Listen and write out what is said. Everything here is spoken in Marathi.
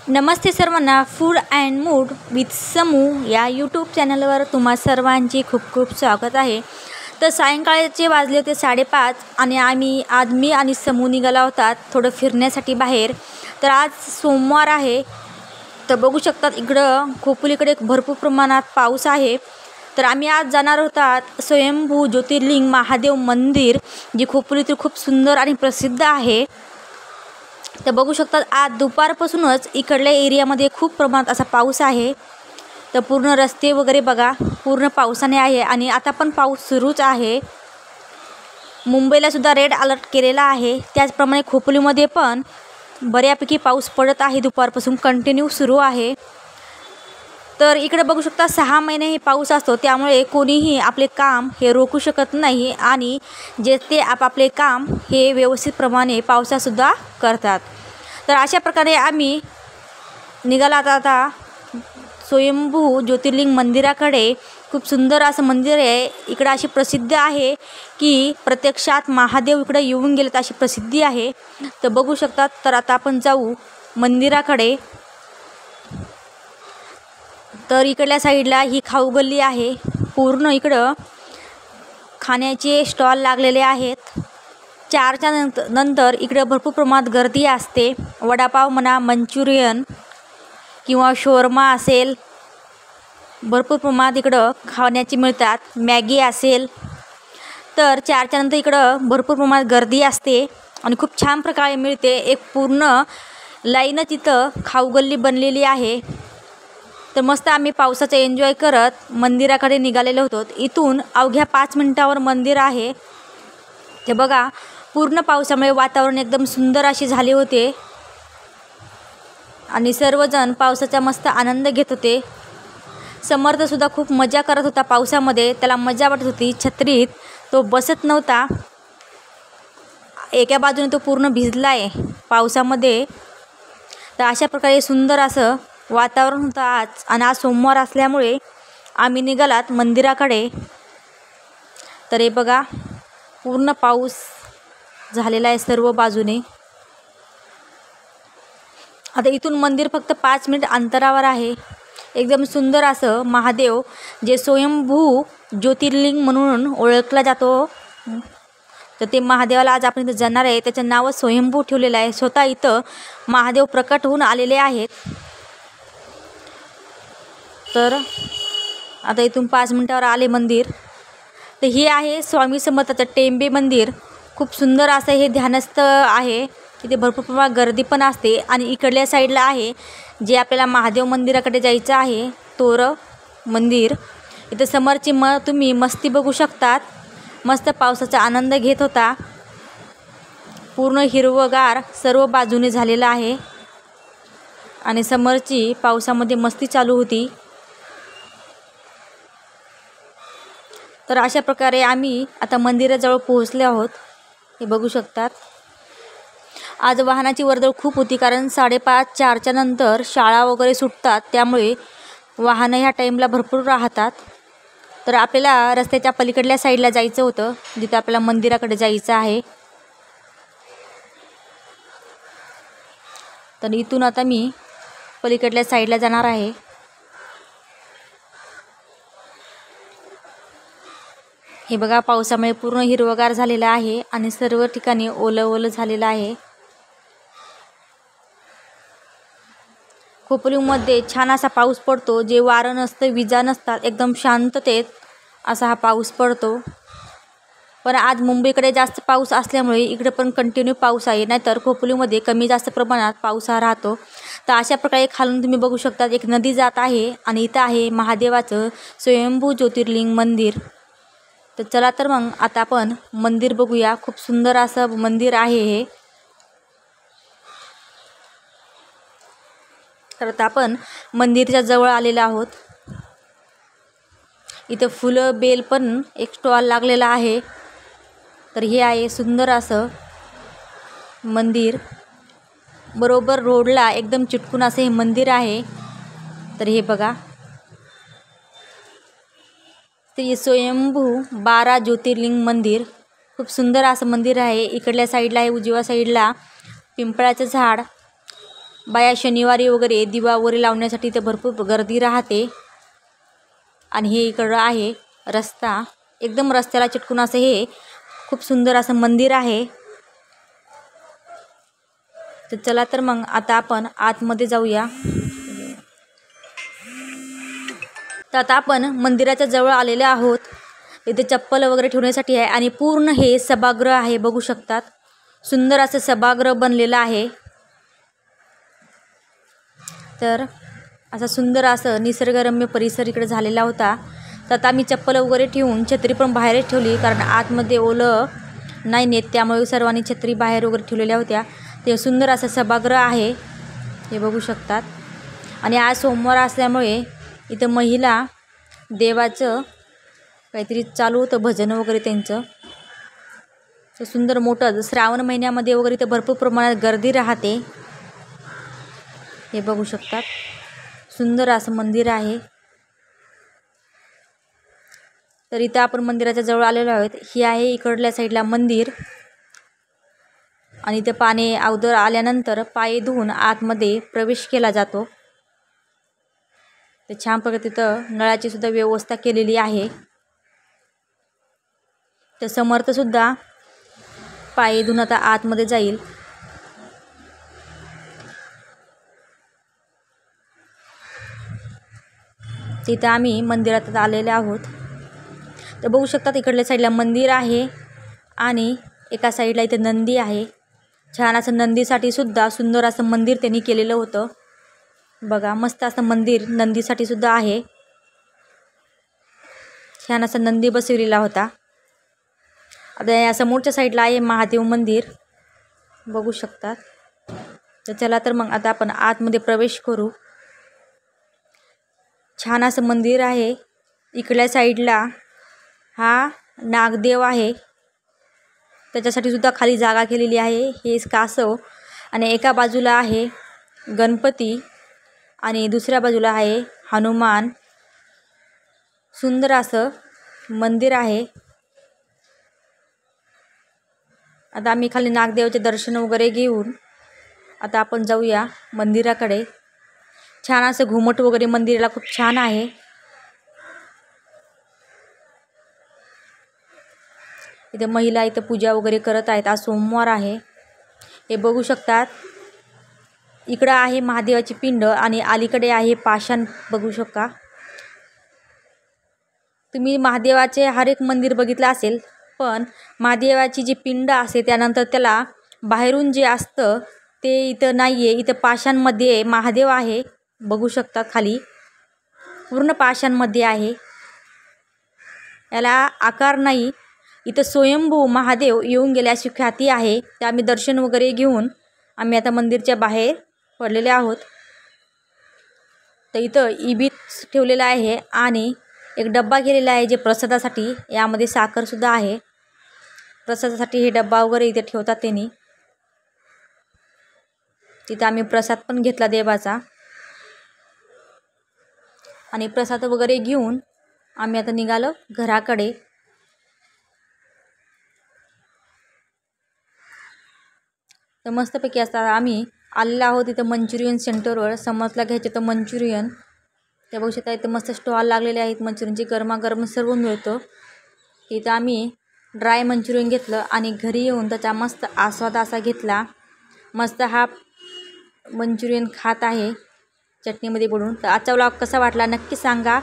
नमस्ते सर्वांना. फूड अँड मूड विथ समू या यूट्यूब चॅनलवर तुम्हा सर्वांचे खूप खूप स्वागत आहे. तर सायंकाळचे वाजले होते 5:30 आणि मी आणि समू निघाला होतात थोडं फिरण्यासाठी बाहेर. तर आज सोमवार आहे. तर बघू शकतात इकडं खोपोलीकडे भरपूर प्रमाणात पाऊस आहे. तर आम्ही आज जाणार होतात स्वयंभू ज्योतिर्लिंग महादेव मंदिर, जे खोपोलीतील खूप सुंदर आणि प्रसिद्ध आहे. तर बघू शकतात आज दुपारपासूनच इकडल्या एरियामध्ये खूप प्रमाणात असा पाऊस आहे. तर पूर्ण रस्ते वगैरे बघा पूर्ण पावसाने आहे आणि आता पण पाऊस सुरूच आहे. मुंबईला सुद्धा रेड अलर्ट केलेला आहे. त्याचप्रमाणे खोपोलीमध्ये पण बऱ्यापैकी पाऊस पडत आहे, दुपारपासून कंटिन्यू सुरू आहे. तर इकडे बघू शकता 6 महिने हे पाऊस असतो, त्यामुळे कोणीही आपले काम हे रोखू शकत नाही आणि जे ते आपापले काम हे व्यवस्थितप्रमाणे पावसातसुद्धा करतात. तर अशा प्रकारे आम्ही निघाला आता स्वयंभू ज्योतिर्लिंग मंदिराकडे. खूप सुंदर असं मंदिर आहे. इकडं अशी प्रसिद्ध आहे की प्रत्यक्षात महादेव इकडे येऊन गेलेत अशी प्रसिद्धी आहे. तर बघू शकतात. तर आता आपण जाऊ मंदिराकडे. तर इकडल्या साईडला ही खाऊ गल्ली आहे. पूर्ण इकडं खाण्याचे स्टॉल लागलेले आहेत. 4च्या नंतर इकडं भरपूर प्रमाणात गर्दी असते. वडापाव म्हणा, मंचुरियन किंवा शोरमा असेल, भरपूर प्रमाणात इकडं खाण्याची मिळतात. मॅगी असेल. तर 4च्या नंतर इकडं भरपूर प्रमाणात गर्दी असते आणि खूप छान प्रकारे मिळते. एक पूर्ण लाईनच इथं खाऊ गल्ली बनलेली आहे. तर मस्त आम्ही पावसाचा एन्जॉय करत मंदिराकडे निघालेलो होतो. इथून अवघ्या 5 मिनिटावर मंदिर आहे. ते बघा पूर्ण पावसामुळे वातावरण एकदम सुंदर असे झाले होते आणि सर्वजण पावसाचा मस्त आनंद घेत होते. समर्थसुद्धा खूप मजा करत होता पावसामध्ये. त्याला मजा वाटत होती. छत्रीत तो बसत नव्हता. एका बाजूने तो पूर्ण भिजला आहे पावसामध्ये. तर अशा प्रकारे सुंदर असं वातावरण होतं आज. आणि आज सोमवार असल्यामुळे आम्ही निघालात मंदिराकडे. तर हे बघा पूर्ण पाऊस झालेला आहे सर्व बाजूने. आता इथून मंदिर फक्त 5 मिनिट अंतरावर आहे. एकदम सुंदर असं महादेव, जे स्वयंभू ज्योतिर्लिंग म्हणून ओळखला जातो. तर ते महादेवाला आज आपण इथं जाणार आहे. त्याचं नावच स्वयंभू ठेवलेलं आहे. स्वतः इथं महादेव प्रकट होऊन आलेले आहेत. तर आता इथून 5 मिनिटावर आले मंदिर. तर हे आहे स्वामी समर्थाचं टेंबे मंदिर. खूप सुंदर असं हे ध्यानस्थ आहे. तिथे भरपूर प्रमाणात गर्दी पण असते. आणि इकडल्या साईडला आहे जे आपल्याला महादेव मंदिराकडे जायचं आहे, तोर मंदिर. इथं समोरची तुम्ही मस्ती बघू शकतात. मस्त पावसाचा आनंद घेत होता. पूर्ण हिरवगार सर्व बाजूने झालेलं आहे आणि समोरची पावसामध्ये मस्ती चालू होती. तर अशा प्रकारे आम्ही आता मंदिराजवळ पोहोचले आहोत. हे बघू शकतात. आज वाहनाची वर्दळ खूप होती, कारण 5:30 4च्या नंतर शाळा वगैरे सुटतात, त्यामुळे वाहनं ह्या टाईमला भरपूर राहतात. तर आपल्याला रस्त्याच्या पलीकडल्या साईडला जायचं होतं, जिथे आपल्याला मंदिराकडे जायचं आहे. तर इथून आता मी पलीकडल्या साईडला जाणार आहे. हे बघा पावसामुळे पूर्ण हिरवगार झालेलं आहे आणि सर्व ठिकाणी ओलं ओलं झालेलं आहे. खोपोलीमध्ये छान असा पाऊस पडतो. जे वारं नसतं, विजा नसतात, एकदम शांततेत असा हा पाऊस पडतो. पण आज मुंबईकडे जास्त पाऊस असल्यामुळे इकडे पण कंटिन्यू पाऊस आहे. नाहीतर खोपोलीमध्ये कमी जास्त प्रमाणात पाऊस हा राहतो. तर अशा प्रकारे खालून तुम्ही बघू शकता एक नदी जात आहे आणि इथं आहे महादेवाचं स्वयंभू ज्योतिर्लिंग मंदिर. तर चला तर मग आता आपण मंदिर बघूया. खूप सुंदर असं मंदिर आहे हे. तर आता आपण मंदिराच्या जवळ आलेलो आहोत. इथं फुलं बेल पण एक स्टॉल लागलेला आहे. तर हे आहे सुंदर असं मंदिर. बरोबर रोडला एकदम चिटकून असं हे मंदिर आहे. तर हे बघा, ते स्वयंभू 12 ज्योतिर्लिंग मंदिर. खूप सुंदर असं मंदिर आहे. इकडल्या साईडला आहे उजव्या साईडला पिंपळाचं झाड बाया शनिवारी वगैरे दिवा वगैरे लावण्यासाठी इथे भरपूर गर्दी राहते. आणि हे इकडं आहे रस्ता, एकदम रस्त्याला चिटकून असं हे खूप सुंदर असं मंदिर आहे. तर चला तर मग आता आपण आतमध्ये जाऊया. तर आता आपण मंदिराच्या जवळ आलेले आहोत. इथे चप्पल वगैरे ठेवण्यासाठी आहे आणि पूर्ण हे सभागृह आहे, बघू शकतात. सुंदर असं सभागृह बनलेलं आहे. तर असा सुंदर असं निसर्गरम्य परिसर इकडे झालेला होता. तर आता मी चप्पल वगैरे ठेवून छत्री पण बाहेरच ठेवली, कारण आतमध्ये ओलं नाही नेत, त्यामुळे सर्वांनी छत्री बाहेर वगैरे ठेवलेल्या होत्या. ते सुंदर असं सभागृह आहे, हे बघू शकतात. आणि आज सोमवार असल्यामुळे इथं महिला देवाचं काहीतरी चालू होतं, भजन वगैरे त्यांचं. तर सुंदर मोठं श्रावण महिन्यामध्ये वगैरे इथं भरपूर प्रमाणात गर्दी राहते, हे बघू शकतात. सुंदर असं मंदिर आहे. तर इथं आपण मंदिराच्या जवळ आलेलो आहोत. ही आहे इकडल्या साईडला मंदिर. आणि इथं पाणी अगोदर आल्यानंतर पाय धुवून आतमध्ये प्रवेश केला जातो. तर छान प्रकारे तिथं नळाची सुद्धा व्यवस्था केलेली आहे. तर समर्थसुद्धा पाय धुवून आता आतमध्ये जाईल. तिथं आम्ही मंदिरात आलेले आहोत. तर बघू शकतात इकडल्या साईडला मंदिर आहे आणि एका साईडला इथे नंदी आहे. छान असं नंदीसाठी सुद्धा सुंदर असं मंदिर त्यांनी केलेलं होतं. बघा, मस्त असं मंदिर नंदीसाठी सुद्धा आहे. छान असं नंदी बसवलेला होता. आता या समोरच्या साईडला आहे महादेव मंदिर, बघू शकतात. तर चला तर मग आता आपण आतमध्ये प्रवेश करू. छान असं मंदिर आहे. इकडल्या साईडला हा नागदेव आहे, त्याच्यासाठी सुद्धा खाली जागा केलेली आहे. हे कासव आणि एका बाजूला आहे गणपती आणि दुसऱ्या बाजूला आहे हनुमान. सुंदर असं मंदिर आहे. आता आम्ही खाली नागदेवाचे दर्शन वगैरे घेऊन आता आपण जाऊया मंदिराकडे. छान असं घुमट वगैरे मंदिराला खूप छान आहे. इथे महिला इथं पूजा वगैरे करत आहेत. आज सोमवार आहे, हे बघू शकतात. इकडं आहे महादेवाची पिंड आणि अलीकडे आहे पाषाण, बघू शकता. तुम्ही महादेवाचे हर एक मंदिर बघितलं असेल, पण महादेवाची जी पिंड असते त्यानंतर त्याला बाहेरून जे असतं ते इथं नाही आहे. इथं पाषाणमध्ये महादेव आहे, बघू शकता. खाली पूर्ण पाषाणमध्ये आहे, याला आकार नाही. इथं स्वयंभू महादेव येऊन गेले अशी ख्याती आहे. तर आम्ही दर्शन वगैरे घेऊन आम्ही आता मंदिरच्या बाहेर पडलेले आहोत. तर इथं इबीत ठेवलेला आहे आणि एक डब्बा केलेला आहे जे प्रसादासाठी. यामध्ये साखरसुद्धा आहे. प्रसादासाठी हे डब्बा वगैरे इथे ठेवतात त्यांनी. तिथं आम्ही प्रसाद पण घेतला देवाचा आणि प्रसाद वगैरे घेऊन आम्ही आता निघालो घराकडे. तर मस्तपैकी असतात. आम्ही आलेलो आहोत इथं मंचुरियन सेंटरवर. समजला घ्यायचं तर मंचुरियन. त्या बघू शकता इथं मस्त स्टॉल लागलेले आहेत मंचुरियनचे, गरमागरम सर्व मिळतं. इथं आम्ही ड्राय मंचुरियन घेतलं आणि घरी येऊन त्याचा मस्त आस्वाद असा घेतला. मस्त हा मंचुरियन खात आहे चटणीमध्ये बुडवून. तर आजचा व्लॉग कसा वाटला नक्की सांगा.